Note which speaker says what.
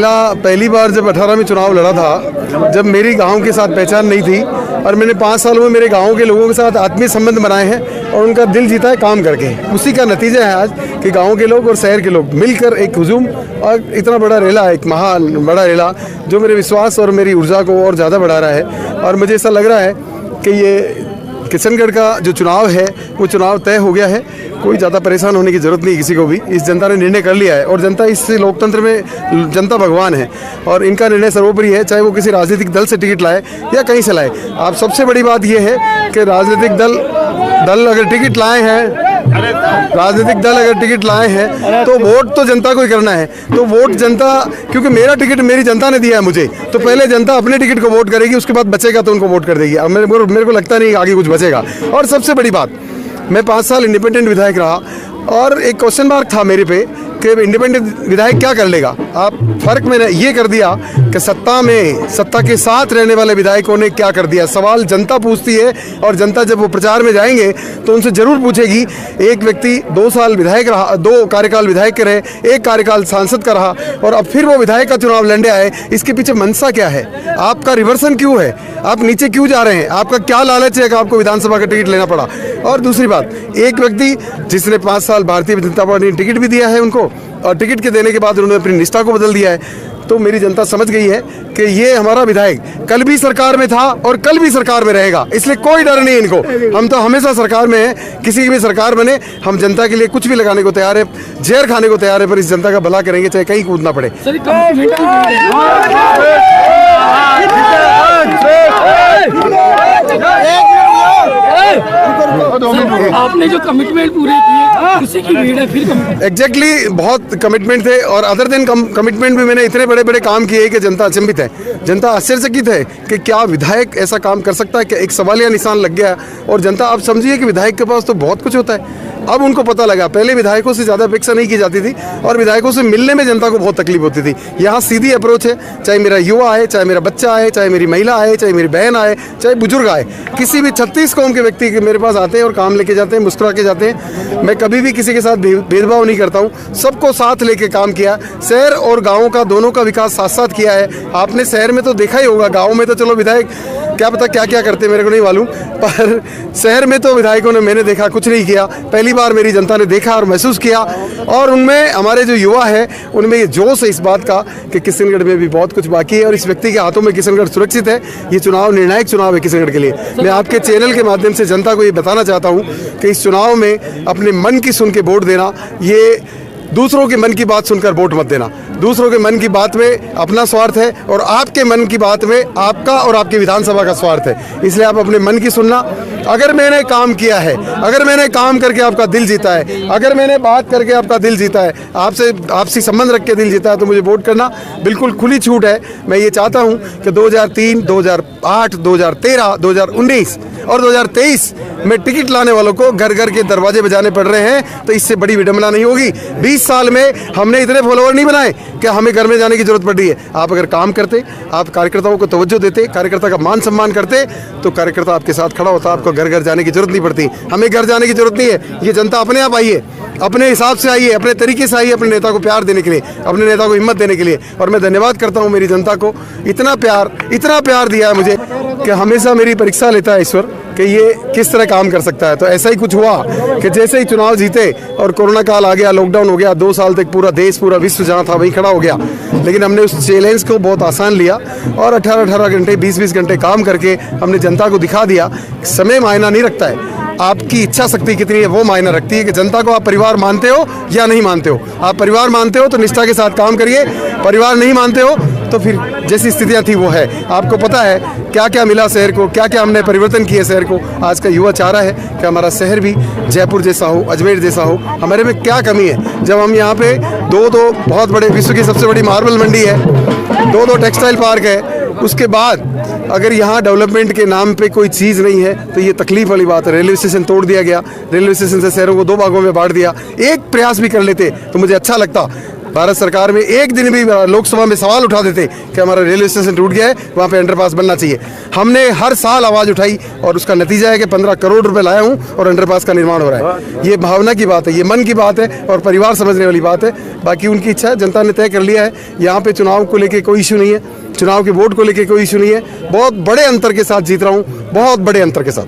Speaker 1: पहली बार जब 18 में चुनाव लड़ा था, जब मेरी गांव के साथ पहचान नहीं थी और मैंने 5 सालों में मेरे गांव के लोगों के साथ आत्मीय संबंध बनाए हैं और उनका दिल जीता है काम करके। उसी का नतीजा है आज कि गांव के लोग और शहर के लोग मिलकर एक हुजूम और इतना बड़ा रेला, एक महान बड़ा रेला जो मेरे विश्वास और मेरी ऊर्जा को और ज़्यादा बढ़ा रहा है। और मुझे ऐसा लग रहा है कि ये किशनगढ़ का जो चुनाव है वो चुनाव तय हो गया है। कोई ज़्यादा परेशान होने की ज़रूरत नहीं किसी को भी। इस जनता ने निर्णय कर लिया है और जनता इस लोकतंत्र में जनता भगवान है और इनका निर्णय सर्वोपरि है, चाहे वो किसी राजनीतिक दल से टिकट लाए या कहीं से लाए। आप सबसे बड़ी बात ये है कि राजनीतिक दल अगर टिकट लाए हैं तो वोट तो जनता को ही करना है। तो वोट जनता, क्योंकि मेरा टिकट मेरी जनता ने दिया है मुझे, तो पहले जनता अपने टिकट को वोट करेगी, उसके बाद बचेगा तो उनको वोट कर देगी। अब मेरे को लगता नहीं आगे कुछ बचेगा। और सबसे बड़ी बात, मैं 5 साल इंडिपेंडेंट विधायक रहा और एक क्वेश्चन मार्क था मेरे पे कि इंडिपेंडेंट विधायक क्या कर लेगा। आप फर्क मैंने ये कर दिया कि सत्ता के साथ रहने वाले विधायकों ने क्या कर दिया। सवाल जनता पूछती है और जनता जब वो प्रचार में जाएंगे तो उनसे जरूर पूछेगी। एक व्यक्ति 2 साल विधायक रहा, 2 कार्यकाल विधायक के रहे, 1 कार्यकाल सांसद का रहा और अब फिर वो विधायक का चुनाव लड़ने आए। इसके पीछे मंशा क्या है? आपका रिवर्सन क्यों है? आप नीचे क्यों जा रहे हैं? आपका क्या लालच है कि आपको विधानसभा का टिकट लेना पड़ा? और दूसरी बात, एक व्यक्ति जिसने 5 साल भारतीय जनता पार्टी ने टिकट भी दिया है उनको और टिकट के देने के बाद उन्होंने अपनी निष्ठा को बदल दिया है, तो मेरी जनता समझ गई है कि ये हमारा विधायक कल भी सरकार में था और कल भी सरकार में रहेगा। इसलिए कोई डर नहीं इनको। हम तो हमेशा सरकार में हैं, किसी की भी सरकार बने, हम जनता के लिए कुछ भी लगाने को तैयार है, जहर खाने को तैयार है, पर इस जनता का भला करेंगे चाहे कहीं कूदना पड़े।
Speaker 2: आपने जो कमिटमेंट पूरे किए उसी की भीड़ है फिर
Speaker 1: एग्जैक्टली बहुत कमिटमेंट थे और अदर देन कमिटमेंट भी मैंने इतने बड़े बड़े काम किए कि जनता अचंभित है, जनता आश्चर्यचकित है कि क्या विधायक ऐसा काम कर सकता है। कि एक सवालिया निशान लग गया और जनता अब समझिए कि विधायक के पास तो बहुत कुछ होता है। अब उनको पता लगा, पहले विधायकों से ज़्यादा अपेक्षा नहीं की जाती थी और विधायकों से मिलने में जनता को बहुत तकलीफ होती थी। यहाँ सीधी अप्रोच है, चाहे मेरा युवा आए, चाहे मेरा बच्चा आए, चाहे मेरी महिला आए, चाहे मेरी बहन आए, चाहे बुजुर्ग आए, किसी भी 36 कौम के व्यक्ति मेरे पास आते हैं और काम लेके जाते हैं, मुस्कुरा के जाते हैं। मैं कभी भी किसी के साथ भेदभाव नहीं करता हूँ, सबको साथ लेके काम किया। शहर और गाँव का दोनों का विकास साथ साथ किया है। आपने शहर में तो देखा ही होगा, गाँव में तो चलो विधायक क्या पता क्या क्या करते मेरे को नहीं मालूम, पर शहर में तो विधायकों ने मैंने देखा कुछ नहीं किया। पहली बार मेरी जनता ने देखा और महसूस किया और उनमें हमारे जो युवा है उनमें ये जोश है इस बात का कि किशनगढ़ में भी बहुत कुछ बाकी है और इस व्यक्ति के हाथों में किशनगढ़ सुरक्षित है। ये चुनाव निर्णायक चुनाव है किशनगढ़ के लिए। मैं आपके चैनल के माध्यम से जनता को ये बताना चाहता हूँ कि इस चुनाव में अपने मन की सुन के वोट देना, ये दूसरों के मन की बात सुनकर वोट मत देना। दूसरों के मन की बात में अपना स्वार्थ है और आपके मन की बात में आपका और आपकी विधानसभा का स्वार्थ है। इसलिए आप अपने मन की सुनना। अगर मैंने काम किया है, अगर मैंने काम करके आपका दिल जीता है, अगर मैंने बात करके आपका दिल जीता है, आपसे संबंध रख के दिल जीता है, तो मुझे वोट करना बिल्कुल खुली छूट है। मैं ये चाहता हूँ कि 2003, 2008, 2013, 2019 और 2023 में टिकट लाने वालों को घर घर के दरवाजे बजाने पड़ रहे हैं, तो इससे बड़ी विडंबना नहीं होगी। 20 साल में हमने इतने फॉलोअर नहीं बनाए कि हमें घर में जाने की जरूरत पड़ रही है। आप अगर काम करते, आप कार्यकर्ताओं को तवज्जो देते, कार्यकर्ता का मान सम्मान करते, तो कार्यकर्ता आपके साथ खड़ा होता, आपको घर घर जाने की जरूरत नहीं पड़ती। हमें घर जाने की जरूरत नहीं है। ये जनता अपने आप आई है, अपने हिसाब से आई है, अपने तरीके से आई है, अपने नेता को प्यार देने के लिए, अपने नेता को हिम्मत देने के लिए। और मैं धन्यवाद करता हूँ मेरी जनता को, इतना प्यार दिया है मुझे कि हमेशा मेरी परीक्षा लेता है ईश्वर कि ये किस तरह काम कर सकता है। तो ऐसा ही कुछ हुआ कि जैसे ही चुनाव जीते और कोरोना काल आ गया, लॉकडाउन हो गया, 2 साल तक पूरा देश, पूरा विश्व जहाँ था वहीं खड़ा हो गया। लेकिन हमने उस चैलेंज को बहुत आसान लिया और 18-18 घंटे, 20-20 घंटे काम करके हमने जनता को दिखा दिया समय मायना नहीं रखता है, आपकी इच्छा शक्ति कितनी है वो मायना रखती है। कि जनता को आप परिवार मानते हो या नहीं मानते हो। आप परिवार मानते हो तो निष्ठा के साथ काम करिए, परिवार नहीं मानते हो तो फिर जैसी स्थितियां थी वो है। आपको पता है क्या क्या मिला शहर को, क्या क्या हमने परिवर्तन किए शहर को। आज का युवा चाह रहा है कि हमारा शहर भी जयपुर जैसा हो, अजमेर जैसा हो। हमारे में क्या कमी है? जब हम यहाँ पे दो बहुत बड़े, विश्व की सबसे बड़ी मार्बल मंडी है, 2 टेक्सटाइल पार्क है, उसके बाद अगर यहाँ डेवलपमेंट के नाम पे कोई चीज़ नहीं है तो ये तकलीफ वाली बात है। रेलवे स्टेशन तोड़ दिया गया, रेलवे स्टेशन से शहरों को 2 भागों में बांट दिया। एक प्रयास भी कर लेते तो मुझे अच्छा लगता। भारत सरकार में एक दिन भी लोकसभा में सवाल उठा देते कि हमारा रेलवे स्टेशन टूट गया है, वहाँ पे अंडरपास बनना चाहिए। हमने हर साल आवाज़ उठाई और उसका नतीजा है कि 15 करोड़ रुपए लाया हूँ और अंडरपास का निर्माण हो रहा है। ये भावना की बात है, ये मन की बात है और परिवार समझने वाली बात है। बाकी उनकी इच्छा है, जनता ने तय कर लिया है। यहाँ पे चुनाव को लेके कोई इशू नहीं है, चुनाव के वोट को लेके कोई इशू नहीं है। बहुत बड़े अंतर के साथ जीत रहा हूँ, बहुत बड़े अंतर के साथ।